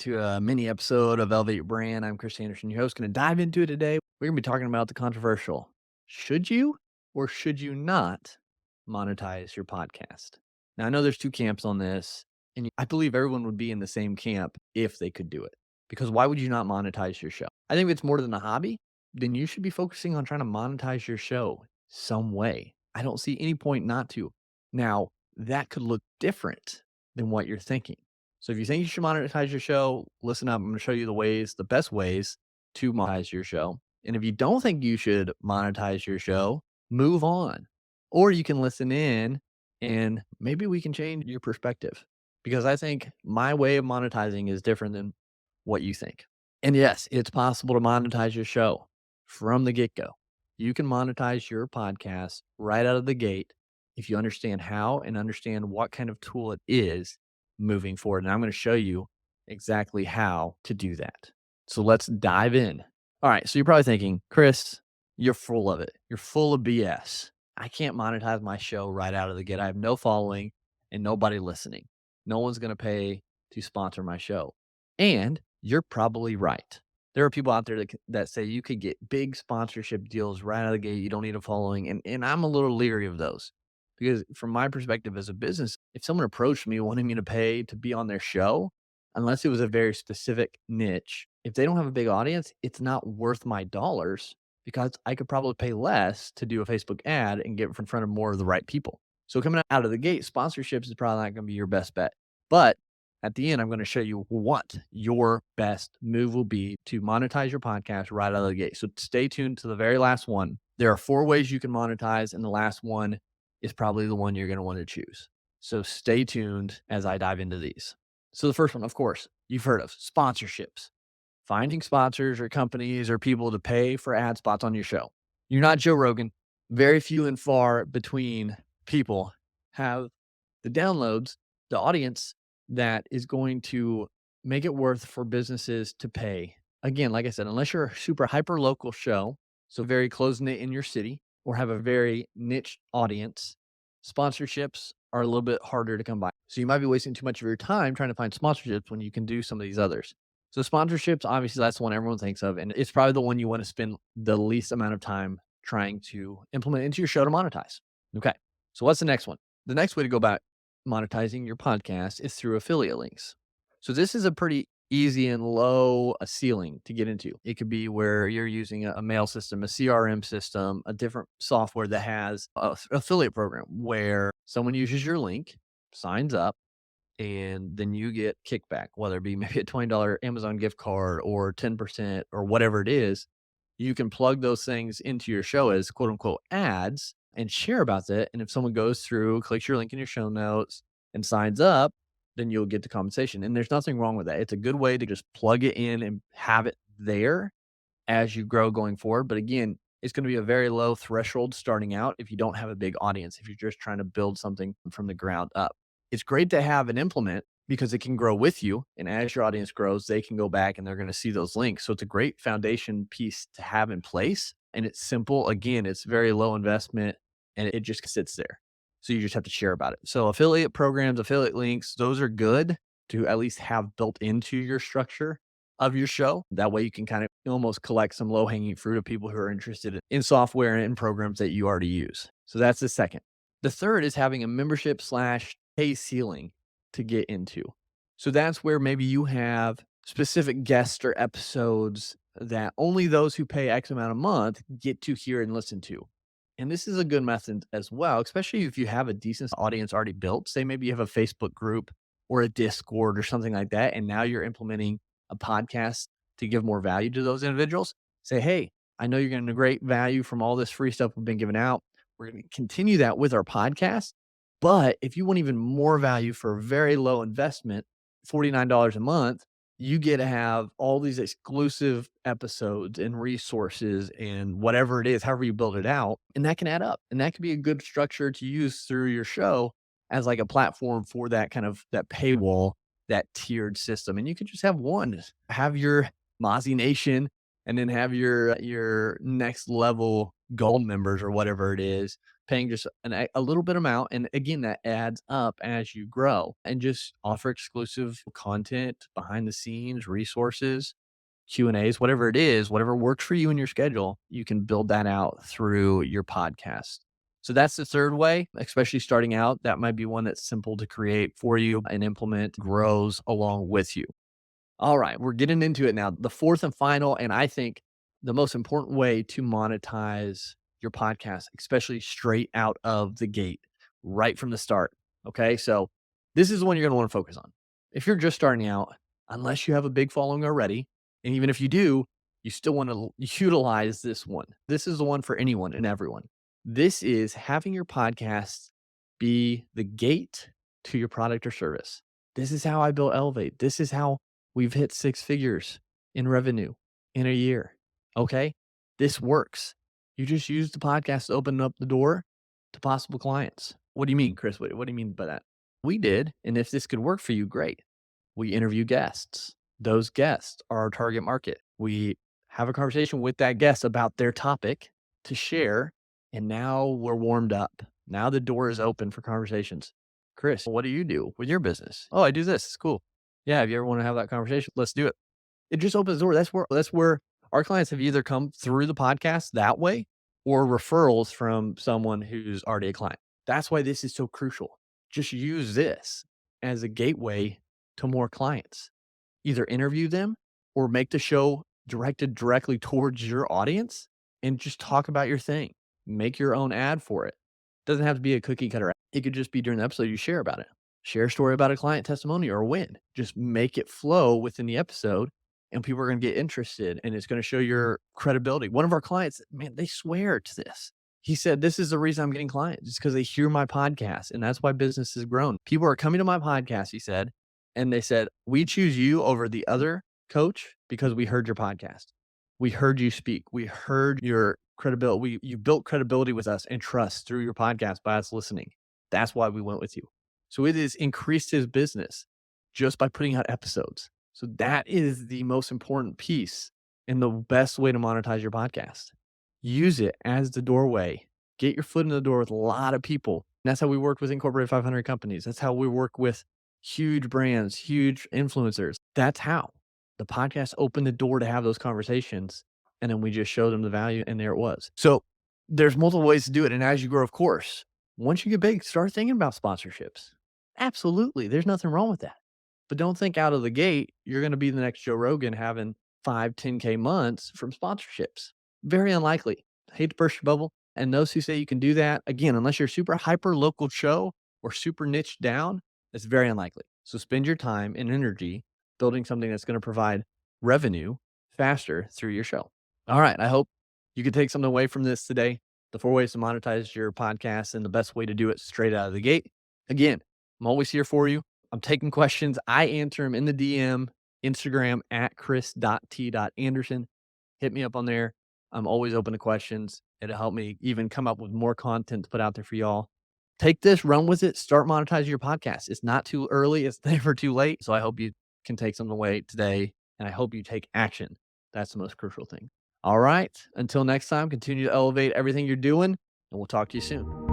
to a mini episode of Elevate Your Brand. I'm Chris Anderson, your host. Going to dive into it today. We're going to be talking about the controversial. Should you or should you not monetize your podcast? Now, I know there's two camps on this, and I believe everyone would be in the same camp if they could do it. Because why would you not monetize your show? I think if it's more than a hobby, then you should be focusing on trying to monetize your show some way. I don't see any point not to. Now, that could look different than what you're thinking. So if you think you should monetize your show, listen up. I'm going to show you the best ways to monetize your show. And if you don't think you should monetize your show, move on. Or you can listen in and maybe we can change your perspective, because I think my way of monetizing is different than what you think. And yes, it's possible to monetize your show from the get-go. You can monetize your podcast right out of the gate if you understand how and understand what kind of tool it is moving forward. And I'm going to show you exactly how to do that. So let's dive in. All right. So you're probably thinking, Chris, you're full of it. You're full of BS. I can't monetize my show right out of the gate. I have no following and nobody listening. No one's going to pay to sponsor my show. And you're probably right. There are people out there that say you could get big sponsorship deals right out of the gate. You don't need a following. And I'm a little leery of those, because from my perspective as a business, if someone approached me wanting me to pay to be on their show, unless it was a very specific niche, if they don't have a big audience, it's not worth my dollars, because I could probably pay less to do a Facebook ad and get in front of more of the right people. So coming out of the gate, sponsorships is probably not going to be your best bet. But at the end, I'm going to show you what your best move will be to monetize your podcast right out of the gate. So stay tuned to the very last one. There are 4 ways you can monetize, and the last one is probably the one you're going to want to choose. So stay tuned as I dive into these. So the first one, of course, you've heard of sponsorships. Finding sponsors or companies or people to pay for ad spots on your show. You're not Joe Rogan. Very few and far between people have the downloads, the audience that is going to make it worth for businesses to pay. Again, like I said, unless you're a super hyper local show, so very close knit in your city, or have a very niche audience, sponsorships are a little bit harder to come by. So you might be wasting too much of your time trying to find sponsorships when you can do some of these others. So sponsorships, obviously that's the one everyone thinks of, and it's probably the one you want to spend the least amount of time trying to implement into your show to monetize. Okay. So what's the next one? The next way to go about monetizing your podcast is through affiliate links. So this is a pretty easy and low a ceiling to get into. It could be where you're using a mail system, a CRM system, a different software that has an affiliate program where someone uses your link, signs up, and then you get kickback, whether it be maybe a $20 Amazon gift card or 10% or whatever it is. You can plug those things into your show as quote unquote ads and share about that. And if someone goes through, clicks your link in your show notes and signs up, then you'll get the compensation. And there's nothing wrong with that. It's a good way to just plug it in and have it there as you grow going forward. But again, it's going to be a very low threshold starting out if you don't have a big audience, if you're just trying to build something from the ground up. It's great to have an implement because it can grow with you. And as your audience grows, they can go back and they're going to see those links. So it's a great foundation piece to have in place. And it's simple. Again, it's very low investment and it just sits there. So you just have to share about it. So affiliate programs, affiliate links, those are good to at least have built into your structure of your show. That way you can kind of almost collect some low hanging fruit of people who are interested in software and in programs that you already use. So that's the second. The third is having a membership / pay ceiling to get into. So that's where maybe you have specific guests or episodes that only those who pay X amount a month get to hear and listen to. And this is a good method as well, especially if you have a decent audience already built. Say maybe you have a Facebook group or a Discord or something like that, and now you're implementing a podcast to give more value to those individuals. Say, hey, I know you're getting a great value from all this free stuff we've been giving out. We're going to continue that with our podcast. But if you want even more value for a very low investment, $49 a month, you get to have all these exclusive episodes and resources and whatever it is, however you build it out. And that can add up. And that can be a good structure to use through your show as like a platform for that kind of that paywall, that tiered system. And you could just have one, have your Mozzie Nation and then have your next level gold members or whatever it is paying just a little bit amount. And again, that adds up as you grow and just offer exclusive content, behind the scenes, resources, Q&As, whatever it is, whatever works for you in your schedule, you can build that out through your podcast. So that's the third way, especially starting out. That might be one that's simple to create for you and implement, grows along with you. All right, we're getting into it now. The fourth and final, and I think the most important way to monetize your podcast, especially straight out of the gate, right from the start. Okay, so this is the one you're going to want to focus on. If you're just starting out, unless you have a big following already, and even if you do, you still want to utilize this one. This is the one for anyone and everyone. This is having your podcast be the gate to your product or service. This is how I built Elevate. This is how we've hit six figures in revenue in a year. Okay. This works. You just use the podcast to open up the door to possible clients. What do you mean, Chris? What do you mean by that? We did. And if this could work for you, great. We interview guests. Those guests are our target market. We have a conversation with that guest about their topic to share. And now we're warmed up. Now the door is open for conversations. Chris, what do you do with your business? Oh, I do this. It's cool. Yeah, if you ever want to have that conversation, let's do it. It just opens the door. That's where our clients have either come through the podcast that way or referrals from someone who's already a client. That's why this is so crucial. Just use this as a gateway to more clients. Either interview them or make the show directed directly towards your audience and just talk about your thing. Make your own ad for it. Doesn't have to be a cookie cutter. It could just be during the episode you share about it. Share a story about a client testimony or a win. Just make it flow within the episode and people are going to get interested and it's going to show your credibility. One of our clients, man, they swear to this. He said, this is the reason I'm getting clients. It's because they hear my podcast and that's why business has grown. People are coming to my podcast, he said, and they said, we choose you over the other coach because we heard your podcast. We heard you speak. We heard your credibility. You built credibility with us and trust through your podcast by us listening. That's why we went with you. So it has increased his business just by putting out episodes. So that is the most important piece and the best way to monetize your podcast. Use it as the doorway. Get your foot in the door with a lot of people. And that's how we work with Incorporated 500 companies. That's how we work with huge brands, huge influencers. That's how the podcast opened the door to have those conversations. And then we just showed them the value and there it was. So there's multiple ways to do it. And as you grow, of course, once you get big, start thinking about sponsorships. Absolutely. There's nothing wrong with that. But don't think out of the gate, you're going to be the next Joe Rogan having 5, 10K months from sponsorships. Very unlikely. I hate to burst your bubble. And those who say you can do that, again, unless you're super hyper local show or super niche down, it's very unlikely. So spend your time and energy building something that's going to provide revenue faster through your show. All right. I hope you can take something away from this today. The 4 ways to monetize your podcast and the best way to do it straight out of the gate. Again, I'm always here for you. I'm taking questions. I answer them in the DM, Instagram at chris.t.anderson. Hit me up on there. I'm always open to questions. It'll help me even come up with more content to put out there for y'all. Take this, run with it, start monetizing your podcast. It's not too early. It's never too late. So I hope you can take something away today and I hope you take action. That's the most crucial thing. All right. Until next time, continue to elevate everything you're doing and we'll talk to you soon.